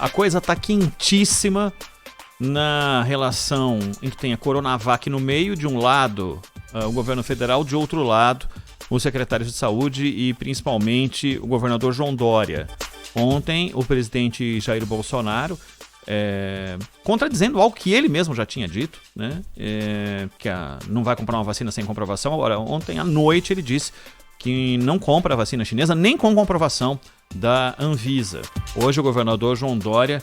a coisa tá quentíssima na relação em que tem a Coronavac no meio, de um lado o governo federal, de outro lado os secretários de saúde e principalmente o governador João Dória. Ontem o presidente Jair Bolsonaro, contradizendo algo que ele mesmo já tinha dito, né? Que não vai comprar uma vacina sem comprovação. Agora, ontem à noite ele disse que não compra a vacina chinesa nem com comprovação da Anvisa. Hoje o governador João Dória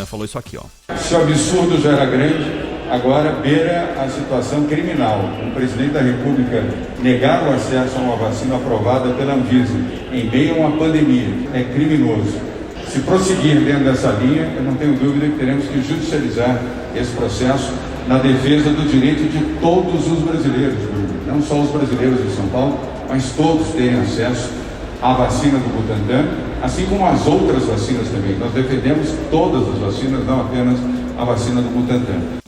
falou isso aqui, ó. Se o absurdo já era grande, agora beira a situação criminal. O presidente da República negar o acesso a uma vacina aprovada pela Anvisa em meio a uma pandemia é criminoso. Se prosseguir dentro dessa linha, eu não tenho dúvida que teremos que judicializar esse processo na defesa do direito de todos os brasileiros, não só os brasileiros de São Paulo, mas todos terem acesso à vacina do Butantan, assim como as outras vacinas também. Nós defendemos todas as vacinas, não apenas a vacina do Butantan.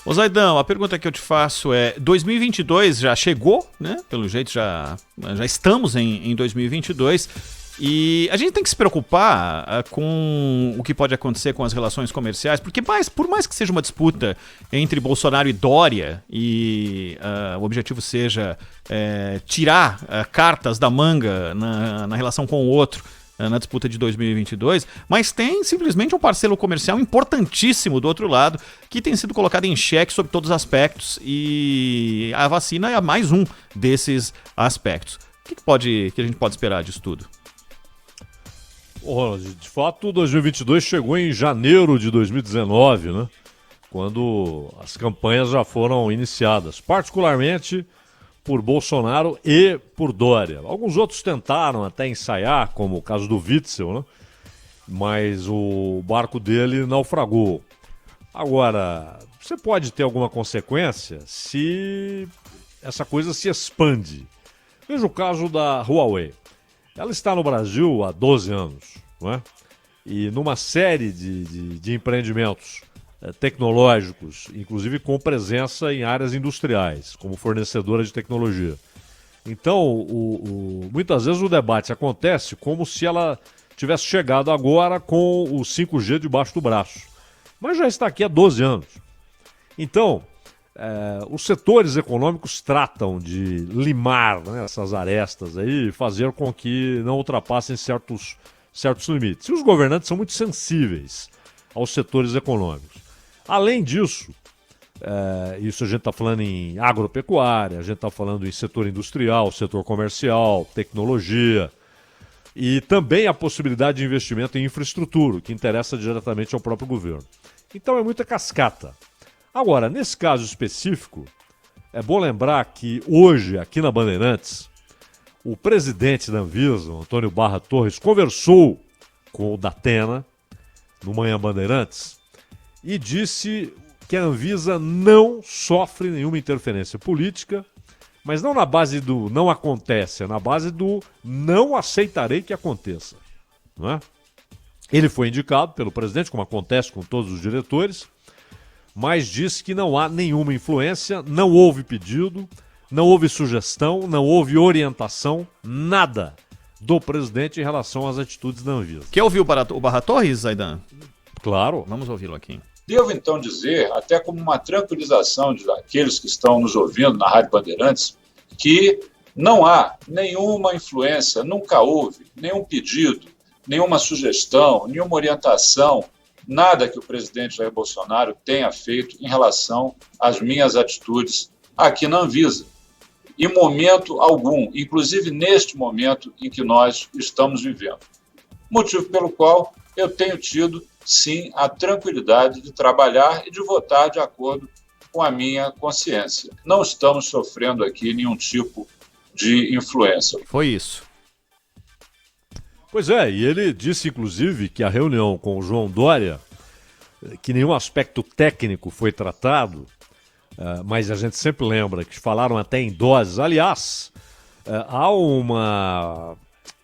Ô Zaidão, a pergunta que eu te faço é, 2022 já chegou, né? Pelo jeito já estamos em 2022 e a gente tem que se preocupar com o que pode acontecer com as relações comerciais, porque por mais que seja uma disputa entre Bolsonaro e Dória e o objetivo seja tirar cartas da manga na relação com o outro, na disputa de 2022, mas tem simplesmente um parceiro comercial importantíssimo do outro lado que tem sido colocado em xeque sob todos os aspectos e a vacina é mais um desses aspectos. O que a gente pode esperar disso tudo? De fato, 2022 chegou em janeiro de 2019, né? Quando as campanhas já foram iniciadas, particularmente por Bolsonaro e por Dória. Alguns outros tentaram até ensaiar, como o caso do Witzel, né? Mas o barco dele naufragou. Agora, você pode ter alguma consequência se essa coisa se expande. Veja o caso da Huawei. Ela está no Brasil há 12 anos, não é? E numa série de empreendimentos tecnológicos, inclusive com presença em áreas industriais, como fornecedora de tecnologia. Então, muitas vezes o debate acontece como se ela tivesse chegado agora com o 5G debaixo do braço. Mas já está aqui há 12 anos. Então, os setores econômicos tratam de limar, né, essas arestas aí e fazer com que não ultrapassem certos limites. E os governantes são muito sensíveis aos setores econômicos. Além disso, isso a gente está falando em agropecuária, a gente está falando em setor industrial, setor comercial, tecnologia e também a possibilidade de investimento em infraestrutura, que interessa diretamente ao próprio governo. Então é muita cascata. Agora, nesse caso específico, é bom lembrar que hoje, aqui na Bandeirantes, o presidente da Anvisa, Antônio Barra Torres, conversou com o Datena, no Manhã Bandeirantes, e disse que a Anvisa não sofre nenhuma interferência política, mas não na base do não acontece, é na base do não aceitarei que aconteça. Não é? Ele foi indicado pelo presidente, como acontece com todos os diretores, mas disse que não há nenhuma influência, não houve pedido, não houve sugestão, não houve orientação, nada do presidente em relação às atitudes da Anvisa. Quer ouvir o Barra Torres, Zaidan? Claro. Vamos ouvi-lo aqui. Devo então dizer, até como uma tranquilização daqueles que estão nos ouvindo na Rádio Bandeirantes, que não há nenhuma influência, nunca houve nenhum pedido, nenhuma sugestão, nenhuma orientação, nada que o presidente Jair Bolsonaro tenha feito em relação às minhas atitudes aqui na Anvisa. Em momento algum, inclusive neste momento em que nós estamos vivendo. Motivo pelo qual eu tenho tido, sim, a tranquilidade de trabalhar e de votar de acordo com a minha consciência. Não estamos sofrendo aqui nenhum tipo de influência. Foi isso. Pois é, e ele disse, inclusive, que a reunião com o João Dória, que nenhum aspecto técnico foi tratado, mas a gente sempre lembra que falaram até em doses. Aliás, há uma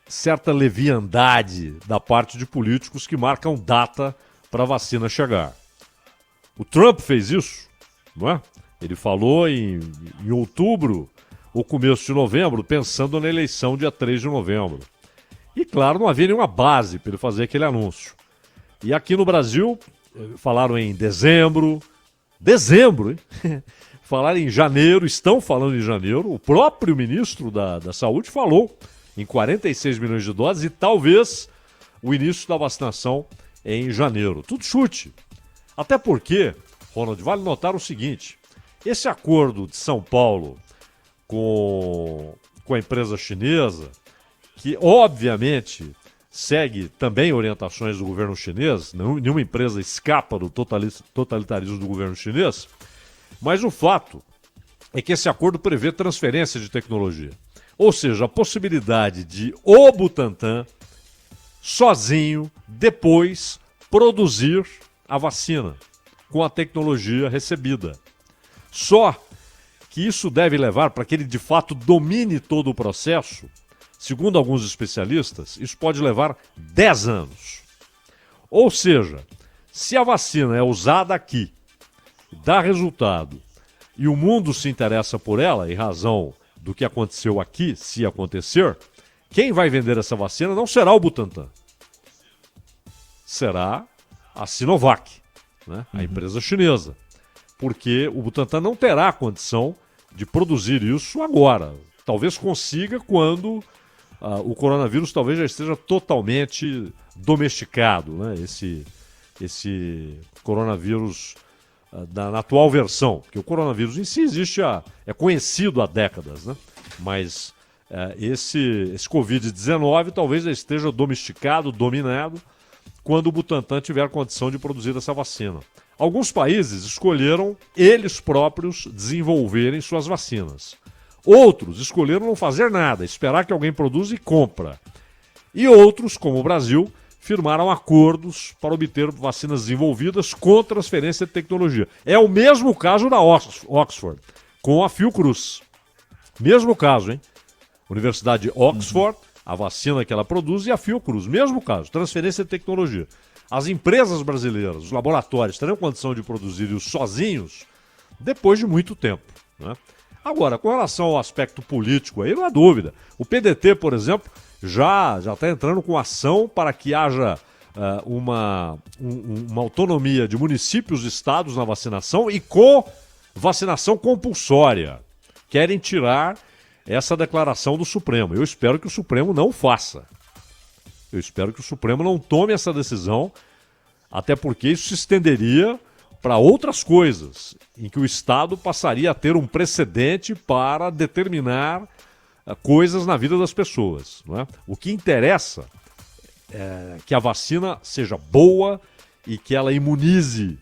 certa leviandade da parte de políticos que marcam data para a vacina chegar. O Trump fez isso, não é? Ele falou em outubro ou começo de novembro, pensando na eleição dia 3 de novembro. E, claro, não havia nenhuma base para ele fazer aquele anúncio. E aqui no Brasil, falaram em dezembro, hein? Falaram em janeiro, estão falando em janeiro. O próprio ministro da Saúde falou em 46 milhões de doses e talvez o início da vacinação em janeiro. Tudo chute. Até porque, Ronald, vale notar o seguinte, esse acordo de São Paulo com a empresa chinesa, que obviamente segue também orientações do governo chinês, nenhuma empresa escapa do totalitarismo do governo chinês, mas o fato é que esse acordo prevê transferência de tecnologia. Ou seja, a possibilidade de o Butantan, sozinho, depois produzir a vacina com a tecnologia recebida. Só que isso deve levar para que ele de fato domine todo o processo. Segundo alguns especialistas, isso pode levar 10 anos. Ou seja, se a vacina é usada aqui, dá resultado, e o mundo se interessa por ela, em razão do que aconteceu aqui, se acontecer, quem vai vender essa vacina não será o Butantan. Será a Sinovac, né? A empresa chinesa. Porque o Butantan não terá condição de produzir isso agora. Talvez consiga quando o coronavírus talvez já esteja totalmente domesticado, né? Esse coronavírus na atual versão, porque o coronavírus em si existe é conhecido há décadas, né? Mas esse Covid-19 talvez já esteja domesticado, dominado, quando o Butantan tiver condição de produzir essa vacina. Alguns países escolheram eles próprios desenvolverem suas vacinas. Outros escolheram não fazer nada, esperar que alguém produza e compra. E outros, como o Brasil, firmaram acordos para obter vacinas desenvolvidas com transferência de tecnologia. É o mesmo caso da Oxford, com a Fiocruz. Mesmo caso, hein? Universidade de Oxford, a vacina que ela produz, e a Fiocruz. Mesmo caso, transferência de tecnologia. As empresas brasileiras, os laboratórios, terão condição de produzir isso sozinhos depois de muito tempo, né? Agora, com relação ao aspecto político, aí não há dúvida. O PDT, por exemplo, já está entrando com ação para que haja uma autonomia de municípios e estados na vacinação e com vacinação compulsória. Querem tirar essa declaração do Supremo. Eu espero que o Supremo não faça. Eu espero que o Supremo não tome essa decisão, até porque isso se estenderia para outras coisas, em que o Estado passaria a ter um precedente para determinar coisas na vida das pessoas, não é? O que interessa é que a vacina seja boa e que ela imunize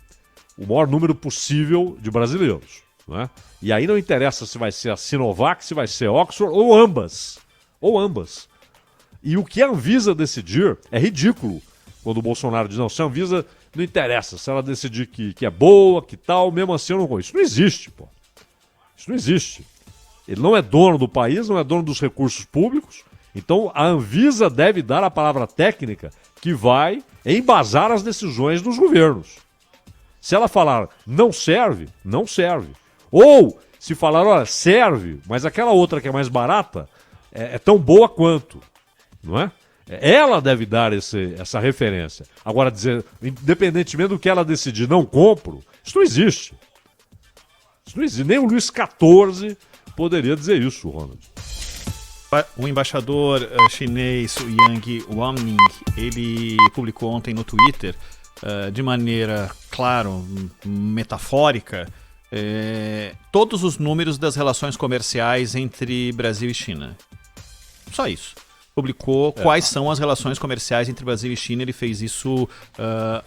o maior número possível de brasileiros, não é? E aí não interessa se vai ser a Sinovac, se vai ser a Oxford ou ambas. Ou ambas. E o que a Anvisa decidir é ridículo. Quando o Bolsonaro diz, não, se a Anvisa não interessa, se ela decidir que é boa, que tal, mesmo assim eu não vou. Isso não existe, pô. Isso não existe. Ele não é dono do país, não é dono dos recursos públicos. Então a Anvisa deve dar a palavra técnica que vai embasar as decisões dos governos. Se ela falar não serve, não serve. Ou se falar, olha, serve, mas aquela outra que é mais barata é tão boa quanto, não é? Ela deve dar essa referência. Agora, dizer, independentemente do que ela decidir, não compro, isso não existe. Isso não existe. Nem o Luís XIV poderia dizer isso, Ronald. O embaixador chinês Yang Wanning, ele publicou ontem no Twitter, de maneira, claro, metafórica, todos os números das relações comerciais entre Brasil e China. Só isso. Publicou quais são as relações comerciais entre Brasil e China. Ele fez isso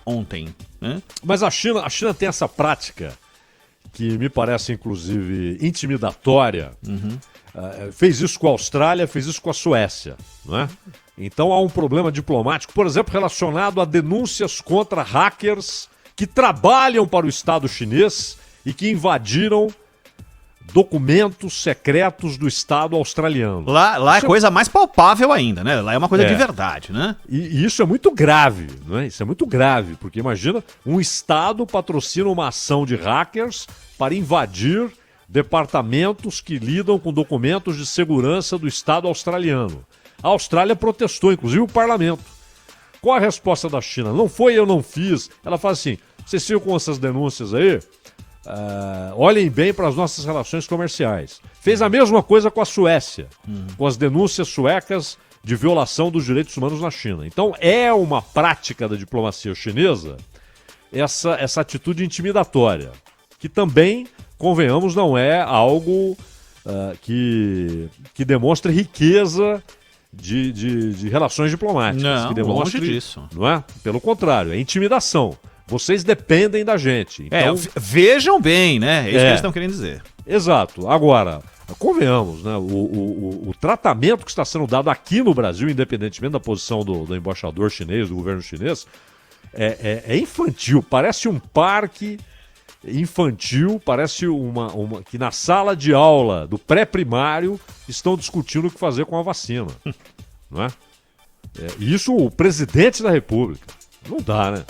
ontem, né? Mas a China tem essa prática que me parece, inclusive, intimidatória. Fez isso com a Austrália, fez isso com a Suécia, não é? Então há um problema diplomático, por exemplo, relacionado a denúncias contra hackers que trabalham para o Estado chinês e que invadiram documentos secretos do Estado australiano. Lá é coisa mais palpável ainda, né? Lá é uma coisa de verdade, né? E isso é muito grave, não é? Isso é muito grave, porque imagina, um Estado patrocina uma ação de hackers para invadir departamentos que lidam com documentos de segurança do Estado australiano. A Austrália protestou, inclusive o parlamento, Qual a resposta da China? Não foi eu não fiz. Ela fala assim, vocês ficam com essas denúncias aí? Olhem bem para as nossas relações comerciais. Fez a mesma coisa com a Suécia, com as denúncias suecas de violação dos direitos humanos na China. Então é uma prática da diplomacia chinesa essa atitude intimidatória, que também, convenhamos, não é algo que demonstre riqueza de relações diplomáticas. Não, que demonstre, longe disso. Não é? Pelo contrário, é intimidação. Vocês dependem da gente. Então, vejam bem, né? É isso que eles estão querendo dizer. Exato. Agora, convenhamos, né? O tratamento que está sendo dado aqui no Brasil, independentemente da posição do embaixador chinês, do governo chinês, é infantil. Parece um parque infantil, parece que na sala de aula do pré-primário estão discutindo o que fazer com a vacina. Não é? Isso o presidente da República. Não dá, né?